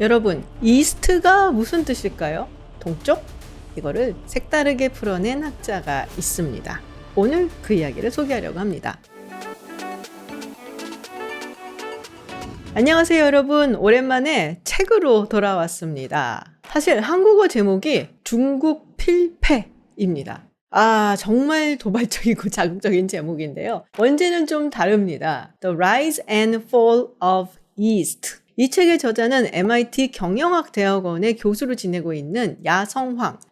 여러분, 이스트가 무슨 뜻일까요? 동쪽? 이거를 색다르게 풀어낸 학자가 있습니다. 오늘 그 이야기를 소개하려고 합니다. 안녕하세요 여러분, 오랜만에 책으로 돌아왔습니다. 사실 한국어 제목이 중국 필패입니다. 정말 도발적이고 자극적인 제목인데요. 원제는 좀 다릅니다. The Rise and Fall of East. 이 책의 저자는 MIT 경영학대학원의 교수로 지내고 있는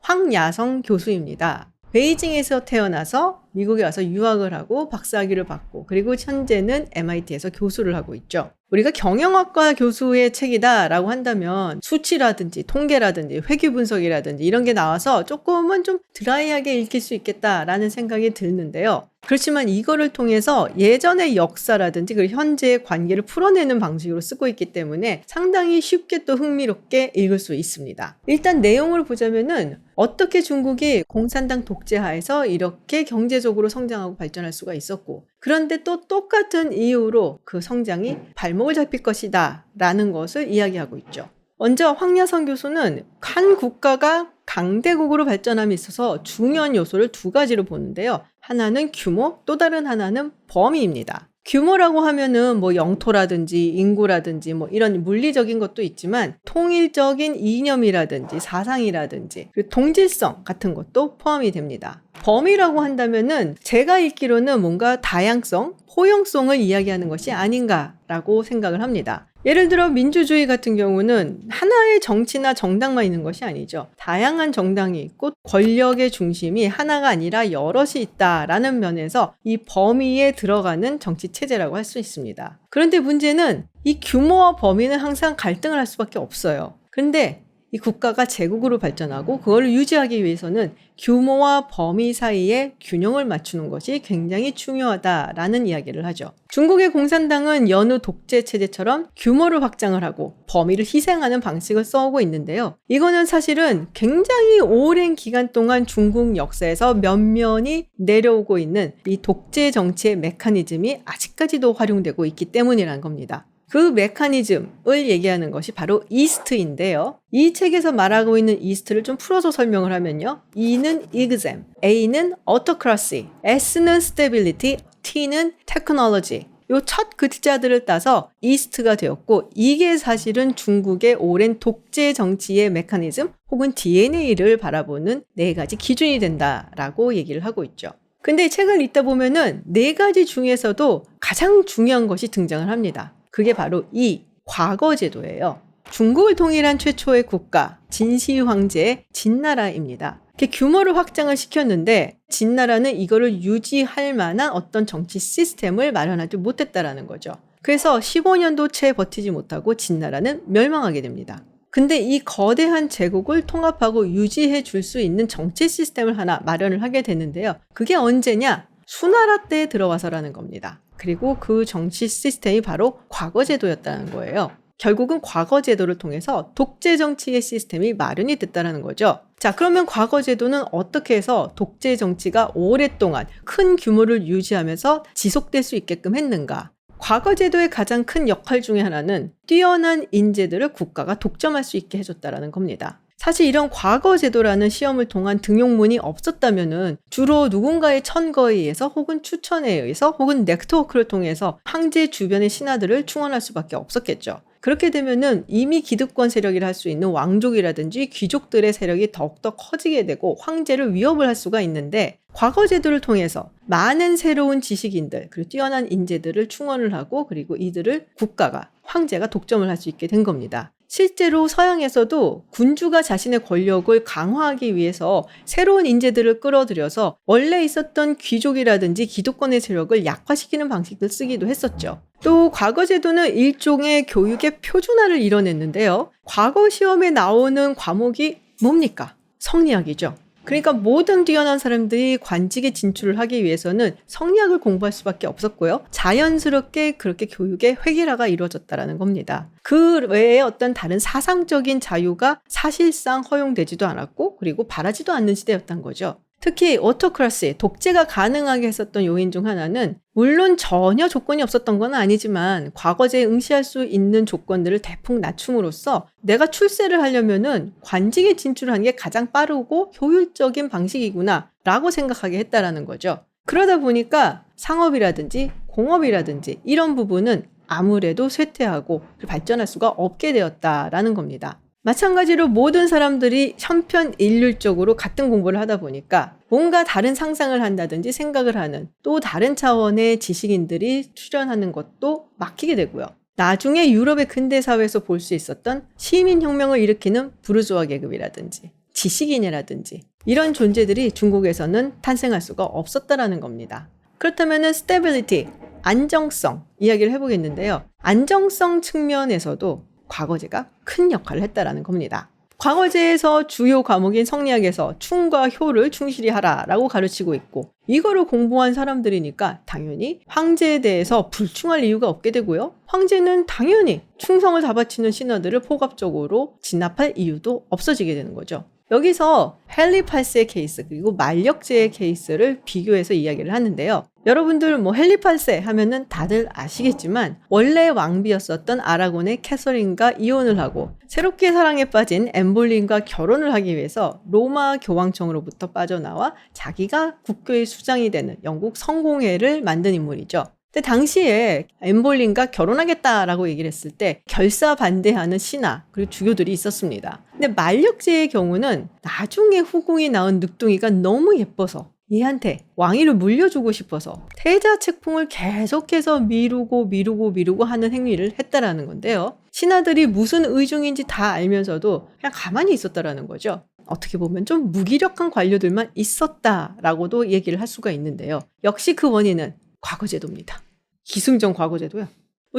황야성 교수입니다. 베이징에서 태어나서 미국에 와서 유학을 하고 박사학위를 받고 그리고 현재는 MIT에서 교수를 하고 있죠. 우리가 경영학과 교수의 책이다라고 한다면 수치라든지 통계라든지 회계 분석이라든지 이런 게 나와서 조금은 좀 드라이하게 읽힐 수 있겠다라는 생각이 드는데요. 그렇지만 이거를 통해서 예전의 역사라든지 그리고 현재의 관계를 풀어내는 방식으로 쓰고 있기 때문에 상당히 쉽게 또 흥미롭게 읽을 수 있습니다. 일단 내용을 보자면은 어떻게 중국이 공산당 독재하에서 이렇게 경제적으로 성장하고 발전할 수가 있었고, 그런데 또 똑같은 이유로 그 성장이 발목을 잡힐 것이다 라는 것을 이야기하고 있죠. 먼저 황야성 교수는 한 국가가 강대국으로 발전함에 있어서 중요한 요소를 두 가지로 보는데요. 하나는 규모, 또 다른 하나는 범위입니다. 규모라고 하면은 영토라든지 인구라든지 이런 물리적인 것도 있지만 통일적인 이념이라든지 사상이라든지 그리고 동질성 같은 것도 포함이 됩니다. 범위라고 한다면은 제가 읽기로는 뭔가 다양성, 포용성을 이야기하는 것이 아닌가라고 생각을 합니다. 예를 들어 민주주의 같은 경우는 하나의 정치나 정당만 있는 것이 아니죠. 다양한 정당이 있고 권력의 중심이 하나가 아니라 여럿이 있다라는 면에서 이 범위에 들어가는 정치 체제라고 할 수 있습니다. 그런데 문제는 이 규모와 범위는 항상 갈등을 할 수밖에 없어요. 그런데 이 국가가 제국으로 발전하고 그걸 유지하기 위해서는 규모와 범위 사이에 균형을 맞추는 것이 굉장히 중요하다라는 이야기를 하죠. 중국의 공산당은 여느 독재 체제처럼 규모를 확장을 하고 범위를 희생하는 방식을 써오고 있는데요. 이거는 사실은 굉장히 오랜 기간 동안 중국 역사에서 면면이 내려오고 있는 이 독재 정치의 메커니즘이 아직까지도 활용되고 있기 때문이라는 겁니다. 그 메커니즘을 얘기하는 것이 바로 이스트인데요. 이 책에서 말하고 있는 이스트를 좀 풀어서 설명을 하면요. E는 exam, A는 autocracy, S는 stability, T는 technology. 요 첫 글자들을 따서 이스트가 되었고 이게 사실은 중국의 오랜 독재 정치의 메커니즘 혹은 DNA를 바라보는 네 가지 기준이 된다라고 얘기를 하고 있죠. 근데 이 책을 읽다 보면은 네 가지 중에서도 가장 중요한 것이 등장을 합니다. 그게 바로 이 과거 제도예요. 중국을 통일한 최초의 국가, 진시 황제의 진나라입니다. 규모를 확장을 시켰는데 진나라는 이거를 유지할 만한 어떤 정치 시스템을 마련하지 못했다라는 거죠. 그래서 15년도 채 버티지 못하고 진나라는 멸망하게 됩니다. 근데 이 거대한 제국을 통합하고 유지해 줄 수 있는 정치 시스템을 하나 마련을 하게 되는데요. 그게 언제냐? 수나라 때에 들어와서라는 겁니다. 그리고 그 정치 시스템이 바로 과거제도였다는 거예요. 결국은 과거제도를 통해서 독재 정치의 시스템이 마련이 됐다는 거죠. 자, 그러면 과거제도는 어떻게 해서 독재 정치가 오랫동안 큰 규모를 유지하면서 지속될 수 있게끔 했는가? 과거제도의 가장 큰 역할 중에 하나는 뛰어난 인재들을 국가가 독점할 수 있게 해줬다는 겁니다. 사실 이런 과거제도라는 시험을 통한 등용문이 없었다면은 주로 누군가의 천거에 의해서 혹은 추천에 의해서 혹은 네트워크를 통해서 황제 주변의 신하들을 충원할 수밖에 없었겠죠. 그렇게 되면은 이미 기득권 세력이라 할 수 있는 왕족이라든지 귀족들의 세력이 더욱더 커지게 되고 황제를 위협을 할 수가 있는데 과거제도를 통해서 많은 새로운 지식인들 그리고 뛰어난 인재들을 충원을 하고 그리고 이들을 국가가 황제가 독점을 할 수 있게 된 겁니다. 실제로 서양에서도 군주가 자신의 권력을 강화하기 위해서 새로운 인재들을 끌어들여서 원래 있었던 귀족이라든지 기득권의 세력을 약화시키는 방식을 쓰기도 했었죠. 또 과거 제도는 일종의 교육의 표준화를 이뤄냈는데요. 과거 시험에 나오는 과목이 뭡니까? 성리학이죠. 그러니까 모든 뛰어난 사람들이 관직에 진출을 하기 위해서는 성리학을 공부할 수밖에 없었고요. 자연스럽게 그렇게 교육의 획일화가 이루어졌다는 겁니다. 그 외에 어떤 다른 사상적인 자유가 사실상 허용되지도 않았고 그리고 바라지도 않는 시대였던 거죠. 특히 오토크라시, 독재가 가능하게 했었던 요인 중 하나는 물론 전혀 조건이 없었던 건 아니지만 과거제에 응시할 수 있는 조건들을 대폭 낮춤으로써 내가 출세를 하려면은 관직에 진출하는 게 가장 빠르고 효율적인 방식이구나 라고 생각하게 했다라는 거죠. 그러다 보니까 상업이라든지 공업이라든지 이런 부분은 아무래도 쇠퇴하고 발전할 수가 없게 되었다라는 겁니다. 마찬가지로 모든 사람들이 편편일률적으로 같은 공부를 하다 보니까 뭔가 다른 상상을 한다든지 생각을 하는 또 다른 차원의 지식인들이 출연하는 것도 막히게 되고요. 나중에 유럽의 근대사회에서 볼 수 있었던 시민혁명을 일으키는 부르주아 계급이라든지 지식인이라든지 이런 존재들이 중국에서는 탄생할 수가 없었다라는 겁니다. 그렇다면 스테빌리티, 안정성 이야기를 해보겠는데요. 안정성 측면에서도 과거제가 큰 역할을 했다라는 겁니다. 과거제에서 주요 과목인 성리학에서 충과 효를 충실히 하라라고 가르치고 있고 이거를 공부한 사람들이니까 당연히 황제에 대해서 불충할 이유가 없게 되고요. 황제는 당연히 충성을 다 바치는 신하들을 포갑적으로 진압할 이유도 없어지게 되는 거죠. 여기서 헨리 8세의 케이스 그리고 만력제의 케이스를 비교해서 이야기를 하는데요. 여러분들 헨리 8세 하면은 다들 아시겠지만 원래 왕비였었던 아라곤의 캐서린과 이혼을 하고 새롭게 사랑에 빠진 엠볼린과 결혼을 하기 위해서 로마 교황청으로부터 빠져나와 자기가 국교의 수장이 되는 영국 성공회를 만든 인물이죠. 근데 당시에 엠볼린과 결혼하겠다라고 얘기를 했을 때 결사 반대하는 신하 그리고 주교들이 있었습니다. 근데 만력제의 경우는 나중에 후궁이 낳은 늑둥이가 너무 예뻐서 얘한테 왕위를 물려주고 싶어서 태자 책풍을 계속해서 미루고 하는 행위를 했다라는 건데요. 신하들이 무슨 의중인지 다 알면서도 그냥 가만히 있었다라는 거죠. 어떻게 보면 좀 무기력한 관료들만 있었다라고도 얘기를 할 수가 있는데요. 역시 그 원인은 과거제도입니다. 기승전 과거제도요.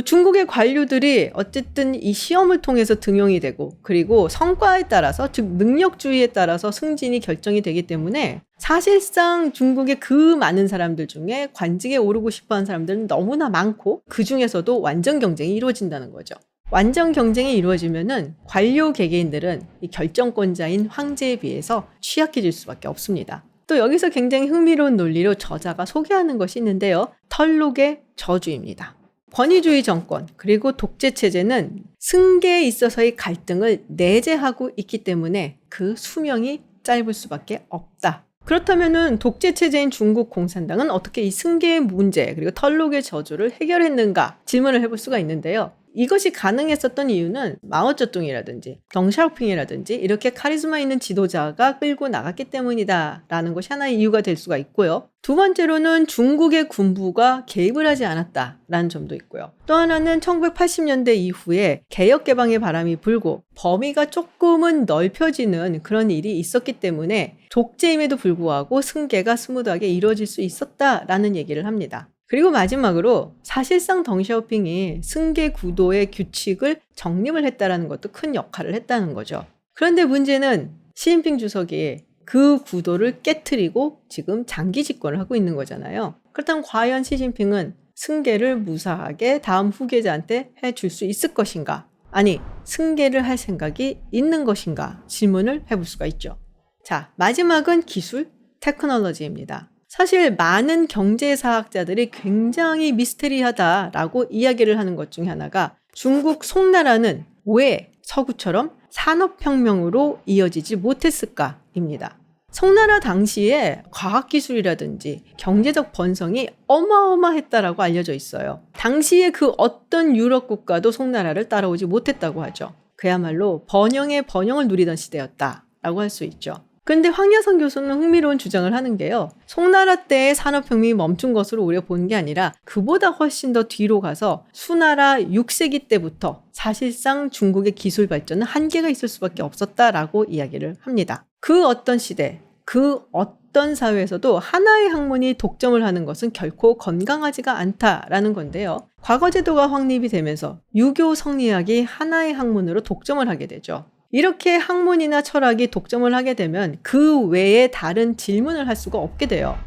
중국의 관료들이 어쨌든 이 시험을 통해서 등용이 되고 그리고 성과에 따라서 즉 능력주의에 따라서 승진이 결정이 되기 때문에 사실상 중국의 그 많은 사람들 중에 관직에 오르고 싶어하는 사람들은 너무나 많고 그 중에서도 완전 경쟁이 이루어진다는 거죠. 완전 경쟁이 이루어지면은 관료 개개인들은 이 결정권자인 황제에 비해서 취약해질 수밖에 없습니다. 또 여기서 굉장히 흥미로운 논리로 저자가 소개하는 것이 있는데요. 털록의 저주입니다. 권위주의 정권 그리고 독재 체제는 승계에 있어서의 갈등을 내재하고 있기 때문에 그 수명이 짧을 수밖에 없다. 그렇다면은 독재 체제인 중국 공산당은 어떻게 이 승계의 문제 그리고 털록의 저주를 해결했는가 질문을 해볼 수가 있는데요. 이것이 가능했었던 이유는 마오쩌둥이라든지 덩샤오핑이라든지 이렇게 카리스마 있는 지도자가 끌고 나갔기 때문이다라는 것이 하나의 이유가 될 수가 있고요. 두 번째로는 중국의 군부가 개입을 하지 않았다라는 점도 있고요. 또 하나는 1980년대 이후에 개혁 개방의 바람이 불고 범위가 조금은 넓혀지는 그런 일이 있었기 때문에 독재임에도 불구하고 승계가 스무드하게 이루어질 수 있었다라는 얘기를 합니다. 그리고 마지막으로 사실상 덩샤오핑이 승계 구도의 규칙을 정립을 했다는 것도 큰 역할을 했다는 거죠. 그런데 문제는 시진핑 주석이 그 구도를 깨트리고 지금 장기 집권을 하고 있는 거잖아요. 그렇다면 과연 시진핑은 승계를 무사하게 다음 후계자한테 해줄 수 있을 것인가? 아니, 승계를 할 생각이 있는 것인가? 질문을 해볼 수가 있죠. 자, 마지막은 기술, 테크놀로지입니다. 사실 많은 경제사학자들이 굉장히 미스테리하다라고 이야기를 하는 것 중에 하나가 중국 송나라는 왜 서구처럼 산업혁명으로 이어지지 못했을까입니다. 송나라 당시에 과학기술이라든지 경제적 번성이 어마어마했다라고 알려져 있어요. 당시에 그 어떤 유럽 국가도 송나라를 따라오지 못했다고 하죠. 그야말로 번영의 번영을 누리던 시대였다라고 할 수 있죠. 그런데 황야선 교수는 흥미로운 주장을 하는 게요. 송나라 때의 산업혁명이 멈춘 것으로 우리가 보는 게 아니라 그보다 훨씬 더 뒤로 가서 수나라 6세기 때부터 사실상 중국의 기술 발전은 한계가 있을 수밖에 없었다라고 이야기를 합니다. 그 어떤 시대, 그 어떤 사회에서도 하나의 학문이 독점을 하는 것은 결코 건강하지가 않다라는 건데요. 과거제도가 확립이 되면서 유교 성리학이 하나의 학문으로 독점을 하게 되죠. 이렇게 학문이나 철학이 독점을 하게 되면 그 외에 다른 질문을 할 수가 없게 돼요.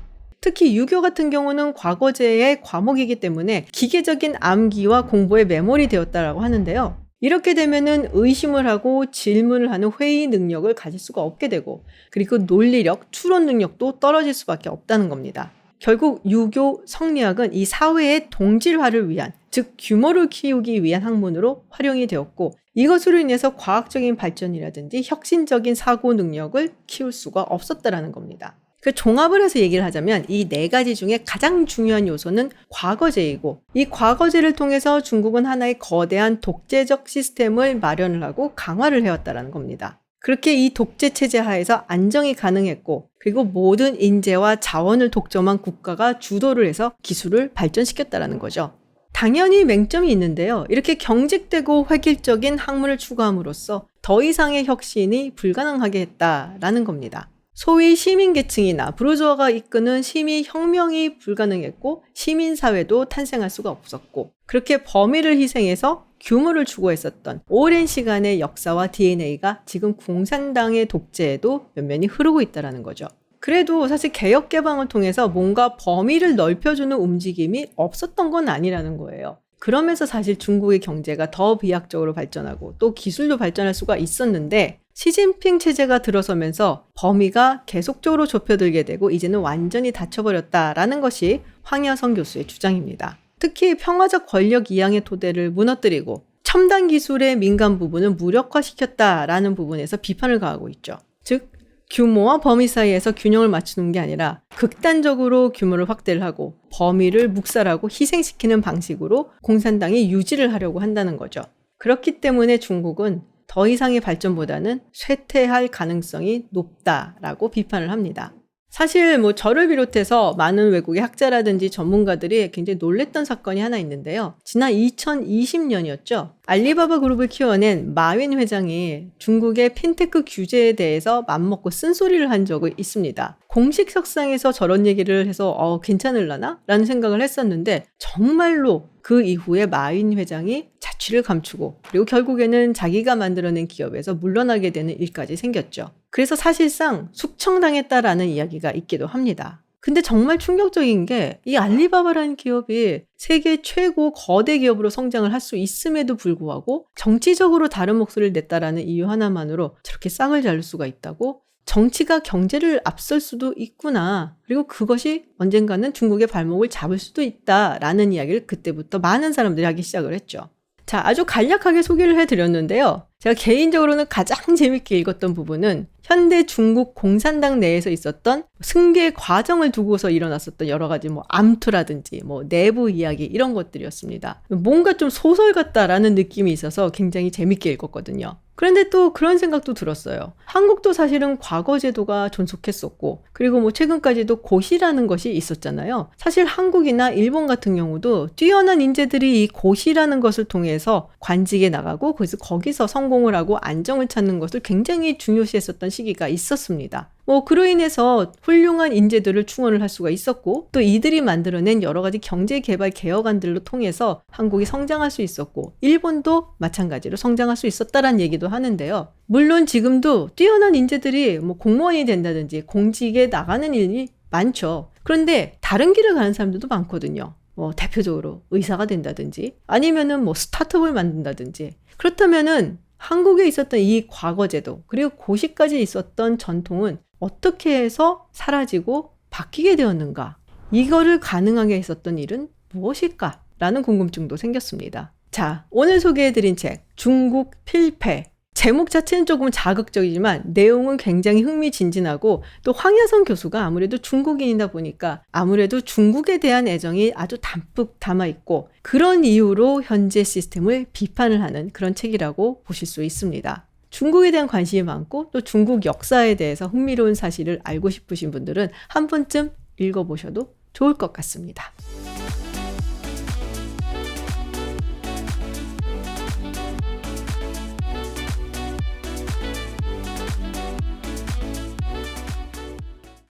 특히 유교 같은 경우는 과거제의 과목이기 때문에 기계적인 암기와 공부에 매몰이 되었다라고 하는데요. 이렇게 되면은 의심을 하고 질문을 하는 회의 능력을 가질 수가 없게 되고, 그리고 논리력, 추론 능력도 떨어질 수밖에 없다는 겁니다. 결국 유교 성리학은 이 사회의 동질화를 위한, 즉 규모를 키우기 위한 학문으로 활용이 되었고, 이것으로 인해서 과학적인 발전이라든지 혁신적인 사고 능력을 키울 수가 없었다라는 겁니다. 그 종합을 해서 얘기를 하자면 이 네 가지 중에 가장 중요한 요소는 과거제이고, 이 과거제를 통해서 중국은 하나의 거대한 독재적 시스템을 마련을 하고 강화를 해왔다는 겁니다. 그렇게 이 독재 체제 하에서 안정이 가능했고, 그리고 모든 인재와 자원을 독점한 국가가 주도를 해서 기술을 발전시켰다는 거죠. 당연히 맹점이 있는데요. 이렇게 경직되고 획일적인 학문을 추구함으로써 더 이상의 혁신이 불가능하게 했다라는 겁니다. 소위 시민계층이나 부르주아가 이끄는 시민혁명이 불가능했고, 시민사회도 탄생할 수가 없었고, 그렇게 범위를 희생해서 규모를 추구했었던 오랜 시간의 역사와 DNA가 지금 공산당의 독재에도 면면이 흐르고 있다는 거죠. 그래도 사실 개혁개방을 통해서 뭔가 범위를 넓혀주는 움직임이 없었던 건 아니라는 거예요. 그러면서 사실 중국의 경제가 더 비약적으로 발전하고 또 기술도 발전할 수가 있었는데, 시진핑 체제가 들어서면서 범위가 계속적으로 좁혀들게 되고 이제는 완전히 닫혀버렸다라는 것이 황여성 교수의 주장입니다. 특히 평화적 권력 이양의 토대를 무너뜨리고 첨단 기술의 민간 부분을 무력화시켰다라는 부분에서 비판을 가하고 있죠. 즉, 규모와 범위 사이에서 균형을 맞추는 게 아니라 극단적으로 규모를 확대를 하고 범위를 묵살하고 희생시키는 방식으로 공산당이 유지를 하려고 한다는 거죠. 그렇기 때문에 중국은 더 이상의 발전보다는 쇠퇴할 가능성이 높다라고 비판을 합니다. 사실 저를 비롯해서 많은 외국의 학자라든지 전문가들이 굉장히 놀랬던 사건이 하나 있는데요. 지난 2020년이었죠. 알리바바 그룹을 키워낸 마윈 회장이 중국의 핀테크 규제에 대해서 맘먹고 쓴소리를 한 적이 있습니다. 공식 석상에서 저런 얘기를 해서 괜찮을라나? 라는 생각을 했었는데, 정말로 그 이후에 마윈 회장이 자취를 감추고, 그리고 결국에는 자기가 만들어낸 기업에서 물러나게 되는 일까지 생겼죠. 그래서 사실상 숙청당했다라는 이야기가 있기도 합니다. 근데 정말 충격적인 게 이 알리바바라는 기업이 세계 최고 거대 기업으로 성장을 할 수 있음에도 불구하고 정치적으로 다른 목소리를 냈다라는 이유 하나만으로 저렇게 쌍을 자를 수가 있다고? 정치가 경제를 앞설 수도 있구나. 그리고 그것이 언젠가는 중국의 발목을 잡을 수도 있다라는 이야기를 그때부터 많은 사람들이 하기 시작을 했죠. 자, 아주 간략하게 소개를 해드렸는데요. 제가 개인적으로는 가장 재밌게 읽었던 부분은 현대 중국 공산당 내에서 있었던 승계 과정을 두고서 일어났었던 여러 가지 암투라든지 내부 이야기 이런 것들이었습니다. 뭔가 좀 소설 같다라는 느낌이 있어서 굉장히 재밌게 읽었거든요. 그런데 또 그런 생각도 들었어요. 한국도 사실은 과거 제도가 존속했었고, 그리고 최근까지도 고시라는 것이 있었잖아요. 사실 한국이나 일본 같은 경우도 뛰어난 인재들이 이 고시라는 것을 통해서 관직에 나가고, 그래서 거기서 성공을 하고 안정을 찾는 것을 굉장히 중요시했었던 시기가 있었습니다. 그로 인해서 훌륭한 인재들을 충원을 할 수가 있었고, 또 이들이 만들어낸 여러 가지 경제개발 개혁안들로 통해서 한국이 성장할 수 있었고, 일본도 마찬가지로 성장할 수 있었다라는 얘기도 하는데요. 물론 지금도 뛰어난 인재들이 공무원이 된다든지 공직에 나가는 일이 많죠. 그런데 다른 길을 가는 사람들도 많거든요. 대표적으로 의사가 된다든지 아니면은 스타트업을 만든다든지. 그렇다면은 한국에 있었던 이 과거제도, 그리고 고시까지 있었던 전통은 어떻게 해서 사라지고 바뀌게 되었는가? 이거를 가능하게 했었던 일은 무엇일까? 라는 궁금증도 생겼습니다. 자, 오늘 소개해드린 책, 중국 필패. 제목 자체는 조금 자극적이지만 내용은 굉장히 흥미진진하고, 또 황여성 교수가 아무래도 중국인이다 보니까 아무래도 중국에 대한 애정이 아주 담뿍 담아있고, 그런 이유로 현재 시스템을 비판을 하는 그런 책이라고 보실 수 있습니다. 중국에 대한 관심이 많고 또 중국 역사에 대해서 흥미로운 사실을 알고 싶으신 분들은 한 번쯤 읽어보셔도 좋을 것 같습니다.